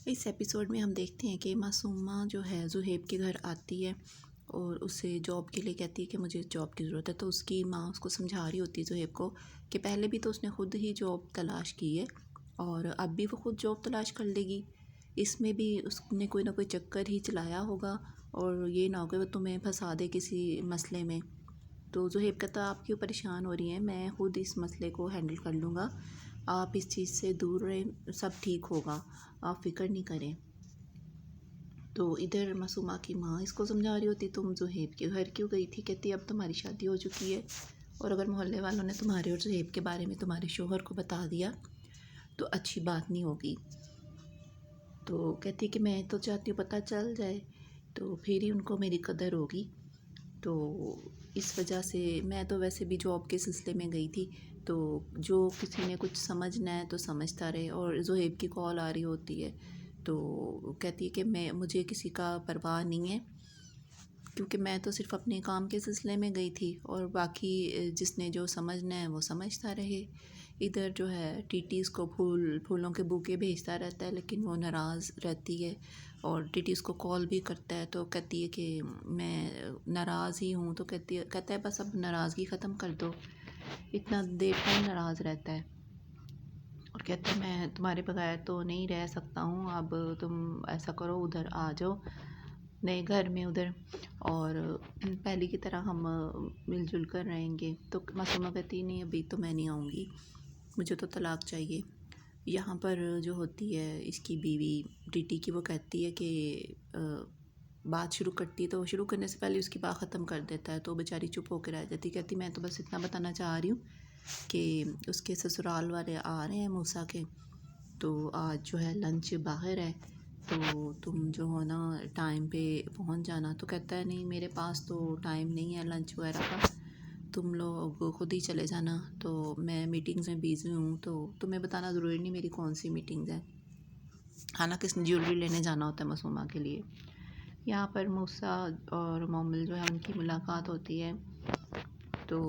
اس episode میں ہم دیکھتے ہیں کہ معصومہ جو ہے زہیب کے گھر آتی ہے اور اسے جاب کے لیے کہتی ہے کہ مجھے جاب کی ضرورت ہے، تو اس کی ماں اس کو سمجھا رہی ہوتی ہے زہیب کو کہ پہلے بھی تو اس نے خود ہی جاب تلاش کی ہے اور اب بھی وہ خود جاب تلاش کر لے گی، اس میں بھی اس نے کوئی نہ کوئی چکر ہی چلایا ہوگا اور یہ نہ ہو کہ وہ تمہیں پھنسا دے کسی مسئلے میں۔ تو زہیب کہتا آپ کیوں پریشان ہو رہی ہیں، میں خود اس مسئلے کو ہینڈل کر لوں گا، آپ اس چیز سے دور رہیں، سب ٹھیک ہوگا، آپ فکر نہیں کریں۔ تو ادھر معصومہ کی ماں اس کو سمجھا رہی ہوتی تم زہیب کے گھر کیوں گئی تھی، کہتی اب تمہاری شادی ہو چکی ہے اور اگر محلے والوں نے تمہارے اور زہیب کے بارے میں تمہارے شوہر کو بتا دیا تو اچھی بات نہیں ہوگی۔ تو کہتی کہ میں تو چاہتی ہوں پتہ چل جائے تو پھر ہی ان کو میری قدر ہوگی، تو اس وجہ سے میں تو ویسے بھی جاب کے سلسلے میں گئی تھی، تو جو کسی نے کچھ سمجھنا ہے تو سمجھتا رہے۔ اور زہیب کی کال آ رہی ہوتی ہے تو کہتی ہے کہ مجھے کسی کا پرواہ نہیں ہے کیونکہ میں تو صرف اپنے کام کے سلسلے میں گئی تھی اور باقی جس نے جو سمجھنا ہے وہ سمجھتا رہے۔ ادھر جو ہے ٹی اس کو پھولوں کے بوکے بھیجتا رہتا ہے لیکن وہ ناراض رہتی ہے اور ٹی اس کو کال بھی کرتا ہے تو کہتی ہے کہ میں ناراض ہی ہوں، تو کہتا ہے بس اب ناراضگی ختم کر دو، اتنا دیر کون ناراض رہتا ہے، اور کہتا ہے میں تمہارے بغیر تو نہیں رہ سکتا ہوں، اب تم ایسا کرو ادھر آ جاؤ نئے گھر میں ادھر اور پہلے کی طرح ہم مل جل کر رہیں گے۔ تو معصومہ کہتی نہیں ابھی تو میں نہیں آؤں گی، مجھے تو طلاق چاہیے۔ یہاں پر جو ہوتی ہے اس کی بیوی ٹی کی، وہ کہتی ہے کہ بات شروع کرتی ہے تو شروع کرنے سے پہلے اس کی بات ختم کر دیتا ہے، تو بیچاری چپ ہو کے رہ جاتی، کہتی میں تو بس اتنا بتانا چاہ رہی ہوں کہ اس کے سسرال والے آ رہے ہیں موسیٰ کے، تو آج جو ہے لنچ باہر ہے تو تم جو ہو نا ٹائم پہ پہنچ جانا۔ تو کہتا ہے نہیں میرے پاس تو ٹائم نہیں ہے لنچ وغیرہ کا، تم لوگ خود ہی چلے جانا، تو میں میٹنگز میں بیزی ہوں، تو تمہیں بتانا ضروری نہیں میری کون سی میٹنگز ہیں، حالانکہ اس نے جیولری لینے جانا ہوتا ہے معصومہ کے لیے۔ یہاں پر موسیٰ اور مومل جو ہے ان کی ملاقات ہوتی ہے تو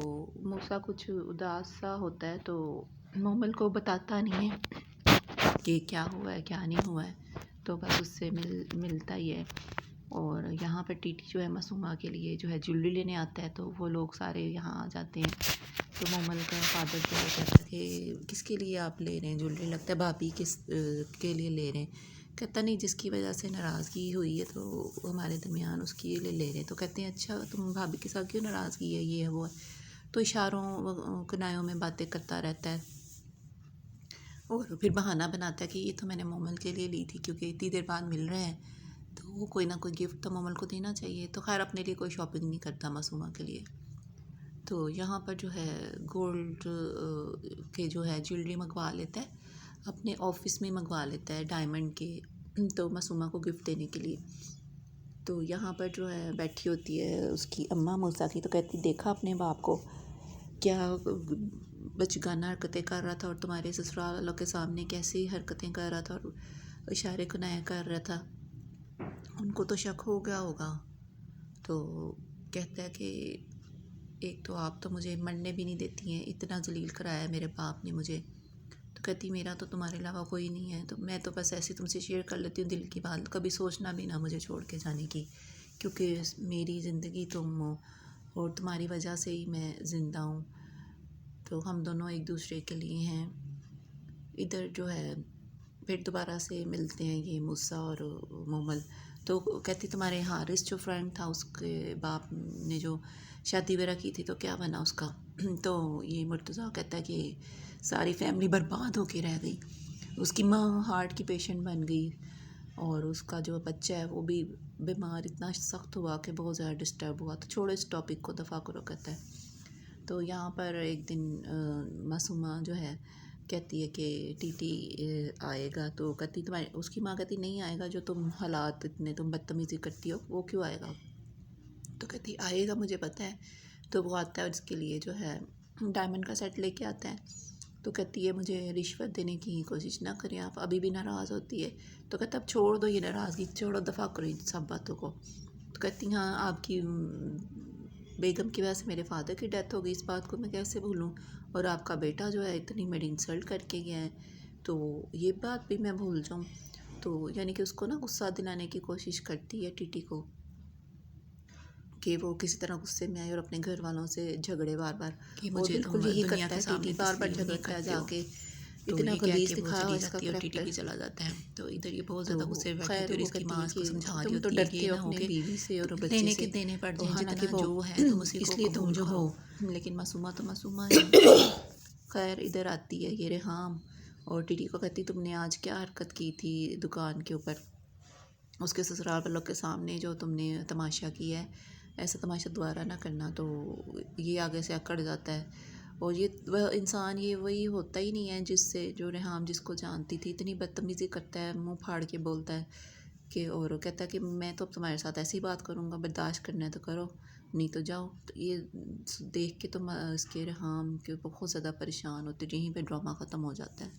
موسیٰ کچھ اداس سا ہوتا ہے تو مومل کو بتاتا نہیں ہے کہ کیا ہوا ہے کیا نہیں ہوا ہے، تو بس اس سے ملتا ہی ہے۔ اور یہاں پر ٹی جو ہے معصومہ کے لیے جو ہے جیولری لینے آتا ہے تو وہ لوگ سارے یہاں آ جاتے ہیں، تو مومل کا فادر جو ہے کہتا ہے کہ کس کے لیے آپ لے رہے ہیں جیولری، لگتا ہے بھابھی کس کے لیے لے رہے ہیں، کہتا نہیں جس کی وجہ سے ناراضگی ہوئی ہے تو ہمارے درمیان اس کی لے رہے ہیں، تو کہتے ہیں اچھا تم بھابھی کے ساتھ کیوں ناراضگی ہے، یہ ہے وہ ہے، تو اشاروں کنایوں میں باتیں کرتا رہتا ہے اور پھر بہانہ بناتا ہے کہ یہ تو میں نے مومل کے لیے لی تھی کیونکہ اتنی دیر بعد مل رہے ہیں تو وہ کوئی نہ کوئی گفٹ تو مومل کو دینا چاہیے، تو خیر اپنے لیے کوئی شاپنگ نہیں کرتا معصومہ کے لیے۔ تو یہاں پر جو ہے گولڈ کے جو ہے جیولری منگوا لیتا ہے، اپنے آفس میں منگوا لیتا ہے ڈائمنڈ کے، تو معصومہ کو گفٹ دینے کے لیے۔ تو یہاں پر جو ہے بیٹھی ہوتی ہے اس کی اماں موسیٰ کی، تو کہتی دیکھا اپنے باپ کو کیا بچگانہ حرکتیں کر رہا تھا اور تمہارے سسرال والوں کے سامنے کیسی حرکتیں کر رہا تھا اور اشارے کنائے کر رہا تھا، ان کو تو شک ہو گیا ہوگا۔ تو کہتا ہے کہ ایک تو آپ تو مجھے مرنے بھی نہیں دیتی ہیں، اتنا ذلیل کرایا ہے میرے باپ نے مجھے، تو کہتی میرا تو تمہارے علاوہ کوئی نہیں ہے، تو میں تو بس ایسے تم سے شیئر کر لیتی ہوں دل کی بات، کبھی سوچنا بھی نہ مجھے چھوڑ کے جانے کی، کیونکہ میری زندگی تم ہو اور تمہاری وجہ سے ہی میں زندہ ہوں، تو ہم دونوں ایک دوسرے کے لیے ہیں۔ ادھر جو ہے پھر دوبارہ سے ملتے ہیں یہ موسیٰ اور مومل، تو کہتی تمہارے حارث جو فرینڈ تھا اس کے باپ نے جو شادی وغیرہ کی تھی تو کیا بنا اس کا، تو یہ مرتضیٰ کہتا ہے کہ ساری فیملی برباد ہو کے رہ گئی، اس کی ماں ہارٹ کی پیشنٹ بن گئی اور اس کا جو بچہ ہے وہ بھی بیمار اتنا سخت ہوا کہ بہت زیادہ ڈسٹرب ہوا، تو چھوڑو اس ٹاپک کو، دفاع کرو کہتا ہے۔ تو یہاں پر ایک دن معصومہ جو ہے کہتی ہے کہ ٹی آئے گا، تو کہتی تمہاری اس کی ماں کہتی نہیں آئے گا، جو تم حالات اتنے تم بدتمیزی کرتی ہو وہ کیوں آئے گا، تو کہتی آئے گا مجھے پتہ ہے، تو وہ آتا ہے اور اس کے لیے جو ہے ڈائمنڈ کا سیٹ لے کے آتا ہے، تو کہتی ہے مجھے رشوت دینے کی کوشش نہ کریں آپ، ابھی بھی ناراض ہوتی ہے، تو کہتا اب چھوڑ دو یہ ناراضگی، چھوڑو دفاع کرو ان سب باتوں کو، تو کہتی ہاں آپ کی بیگم کی وجہ سے میرے فادر کی ڈیتھ ہو گئی، اس بات کو میں کیسے بھولوں، اور آپ کا بیٹا جو ہے اتنی میری انسلٹ کر کے گیا ہے تو یہ بات بھی میں بھول جاؤں، تو یعنی کہ اس کو نا غصہ دلانے کی کوشش کرتی ہے ٹیٹی کو کہ وہ کسی طرح غصے میں آئے اور اپنے گھر والوں سے جھگڑے بار بار، کہ اور مجھے بالکل تم یہی دنیا کرتا کے ہے ٹیٹی، سامنے بار بار تسلیم نہیں جھگڑتا ہے کرتے جا ہو، کے، تو اتنا یہ کہہ غلیظ کے وہ دکھایا ہوا چلی اس کا جاتی ہے اور ٹی ٹی پہ کریکٹر۔ چلا جاتا ہے۔ تو ادھر یہ بہت تو زیادہ غصے میں بیٹھی خیر ہوتی ہے اور وہ اس کی کہتی ماں ہے اس کو کہ سمجھا رہی تم تو ہوتی ہے کہ ڈرتے ہو نہ ہو اپنے کہ بیوی سے اور بچے لینے سے، کے دینے پڑ تو جائیں، حالانکہ جتنا وہ جو ہے تم اسی اس کو لیے تم قبول جو ہو، کرو۔ لیکن معصومہ تو معصومہ ہے۔ خیر ادھر آتی ہے یہ ریحام اور ٹیٹی کو کہتی تم نے آج کیا حرکت کی تھی دکان کے اوپر، اس کے سسرال والوں کے سامنے جو تم نے تماشا کیا ہے، ایسا تماشا دوبارہ نہ کرنا۔ تو یہ آگے سے اکڑ جاتا ہے، اور یہ وہ انسان یہ وہی ہوتا ہی نہیں ہے جس سے جو ریحام جس کو جانتی تھی، اتنی بدتمیزی کرتا ہے، منہ پھاڑ کے بولتا ہے کہ، اور کہتا ہے کہ میں تو اب تمہارے ساتھ ایسی بات کروں گا، برداشت کرنا ہے تو کرو نہیں تو جاؤ۔ تو یہ دیکھ کے تو اس کے ریحام کے بہت زیادہ پریشان ہوتے، یہیں پہ ڈرامہ ختم ہو جاتا ہے۔